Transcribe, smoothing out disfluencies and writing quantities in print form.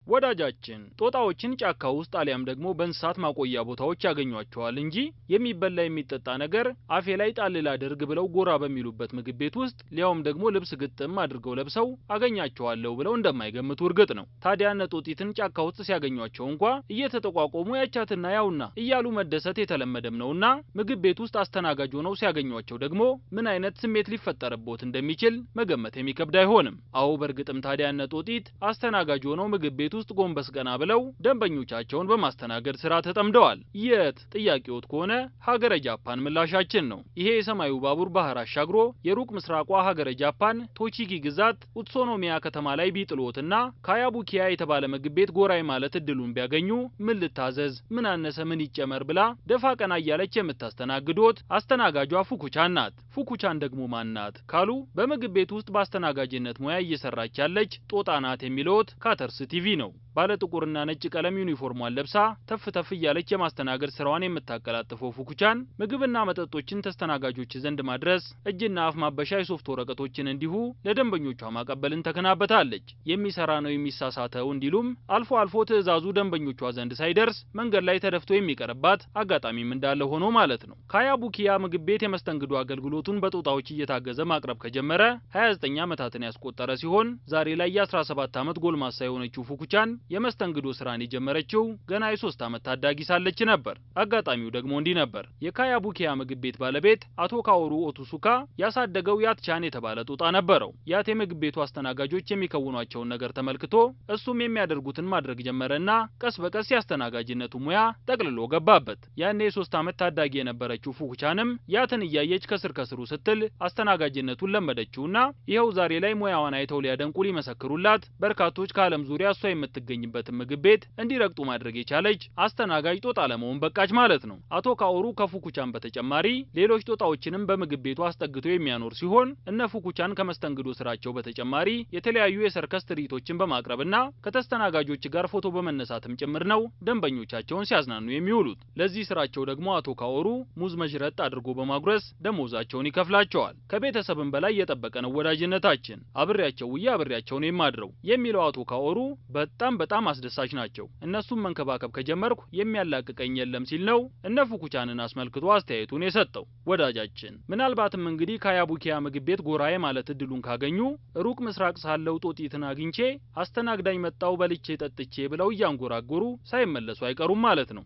ወዳጃችን ጦጣዎችን ጫካ ውስጥ አሊያም ደግሞ በእንስሳት ማቆያ ቦታዎች ያገኟቸዋል እንጂ የሚበላ የሚጠጣ ነገር አፌ ላይ ጣልላ አድርግ ብለው ጎራ በሚሉበት ምግብ ቤት ውስጥ ሊያውም ደግሞ ልብስ ግጥም አድርገው ለብሰው አገኛቸዋለሁ ብለው እንደማይገምቱ እርግጥ ነው። ታዲያ ነጦጢትን ጫካ ውስጥ ሲያገኟቸው እንኳን እየተጠቋቆሙ ያቻትና ያውና እያሉ መደሰት የተለመደም ነውና ምግብ ቤት ውስጥ አስተናጋጅ ሆነው ሲያገኟቸው ደግሞ ምን አይነት ስሜት ሊፈጠርቦት እንደሚችል መገመት የሚከብድ አይሆንም። አዎ በርግጥም ታዲያ ነጦጢት አስተናጋጅ ሆነው ምግብ ቤት ውስጥ ጎንበስ ቀና ብለው ደንበኞቻቸውን በማስተናገድ ስራ ተጠምደዋል። የት ጥያቄዎት ከሆነ ሀገረ ጃፓን ምላሻችን ነው። ይሄ የሰማዩ ባቡር ባህር አሻግሮ የሩቅ ምስራቋ ሀገረ ጃፓን ቶቺጊ ግዛት ኡትሱኖሚያ ከተማ ላይ ቢጥሎትና ካያቡኪያ የተባለ ምግብ ቤት ጎራይ ማለት እድሉን ቢያገኙ ምን ልታዘዝ ምን አነሰ ምን ይጨመር ብላ ደፋ ቀና እያለች የምታስተናግዶት አስተናጋጇ ፉኩቻን ናት። ፉኩቻን ደግሞ ማን ናት ካሉ በምግብ ቤት ውስጥ በአስተናጋጅነት ሙያ እየሰራች ያለች ጦጣ ናት የሚሉት ካተርስ ቲቪ ነው። ባለ ጥቁርና ነጭ ቀለም ዩኒፎርሟን ለብሳ ተፍ ተፍ እያለች የማስተናገድ ስራዋን የምታቀላጥፈው ፉኩቻን ምግብና መጠጦችን ተስተናጋጆች ዘንድ ማድረስ እጅና አፍ ማበሻ የሶፍት ወረቀቶችን እንዲሁ ለደንበኞቿ ማቀበልን ተከናበታለች። የሚሰራ ነው የሚሳሳተው እንዲሉም አልፎ አልፎ ትዕዛዙ ደንበኞቿ ዘንድ ሳይደርስ መንገድ ላይ ተደፍቶ የሚቀርባት አጋጣሚም እንዳለ ሆኖ ማለት ነው። ካያቡኪያ ምግብ ቤት የመስተንግዶ አገልግሎቱን በጦጣዎች እየታገዘ ማቅረብ ከጀመረ 29 ዓመታትን ያስቆጠረ ሲሆን ዛሬ ላይ የ17 ዓመት ጎልማሳ የሆነችው ፉኩቻን የመስተንግዶ ስራን የጀመረችው ገና የ3 ዓመት ታዳጊ ሳለች ነበር። አጋጣሚው ደግሞ እንዲህ ነበር። የካያቡኪያ ምግብ ቤት ባለቤት አቶ ካኦሩ ኦቱሱካ ያሳደገው ያትቻን የተባለ ጦጣ ነበረው። ያት የምግብ ቤቱ አስተናጋጆች የሚከውኗቸውን ነገር ተመልክቶ እሱም የሚያደርጉትን ማድረግ ጀመረና ቀስ በቀስ ያስተናጋጅነቱ ሙያ ጠቅልሎ ገባበት። ያኔ የ3 ዓመት ታዳጊ የነበረችው ፉኩቻንም ያትን እያየች ከስር ከስሩ ስትል አስተናጋጅነቱን ለመደችውና ይኸው ዛሬ ላይ ሙያዋን አይተው ሊያደንቁ ሊመሰክሩላት በርካቶች ከዓለም ዙሪያ እሷ የምትገኝበት ምግብ ቤት እንዲረግጡ ማድረግ የቻለች አስተናጋጅ ጦጣ ለመሆን በቃች ማለት ነው። አቶ ካኦሩ ከፉኩቻን በተጨማሪ ሌሎች ጦጣዎችንም በምግብ ቤቱ አስጠግቶ የሚያኖር ሲሆን እነ ፉኩቻን ከመስተንግዶ ስራቸው በተጨማሪ የተለያዩ የሰርከስ ትርኢቶችን በማቅረብና ከተስተናጋጆች ጋር ፎቶ በመነሳትም ጭምር ነው ደንበኞቻቸውን ሲያዝናኑ የሚውሉት። ለዚህ ስራቸው ደግሞ አቶ ካኦሩ ሙዝ መዥረጥ አድርጎ በማጉረስ ደሞዛቸውን ይከፍላቸዋል። ከቤተሰብም በላይ የጠበቀ ነው ወዳጅነታችን። አብሬያቸው ውዬ አብሬያቸው ነው የማድረው የሚለው አቶ ካኦሩ በጣም አስደሳች ናቸው። እነሱም መንከባከብ ከጀመርኩ የሚያላቅቀኝ የለም ሲል ነው እነ ፉኩቻንን አስመልክቶ አስተያየቱን የሰጠው ወዳጃችን። ምናልባትም እንግዲህ ካያቡኪያ ምግብ ቤት ጎራዬ ማለት እድሉን ካገኙ ሩቅ ምስራቅ ሳለው ጦጢትን አግኝቼ አስተናግዳኝ መጣው በልቼ ጠጥቼ ብለው እያንጎራጎሩ ሳይመለሱ አይቀሩም ማለት ነው።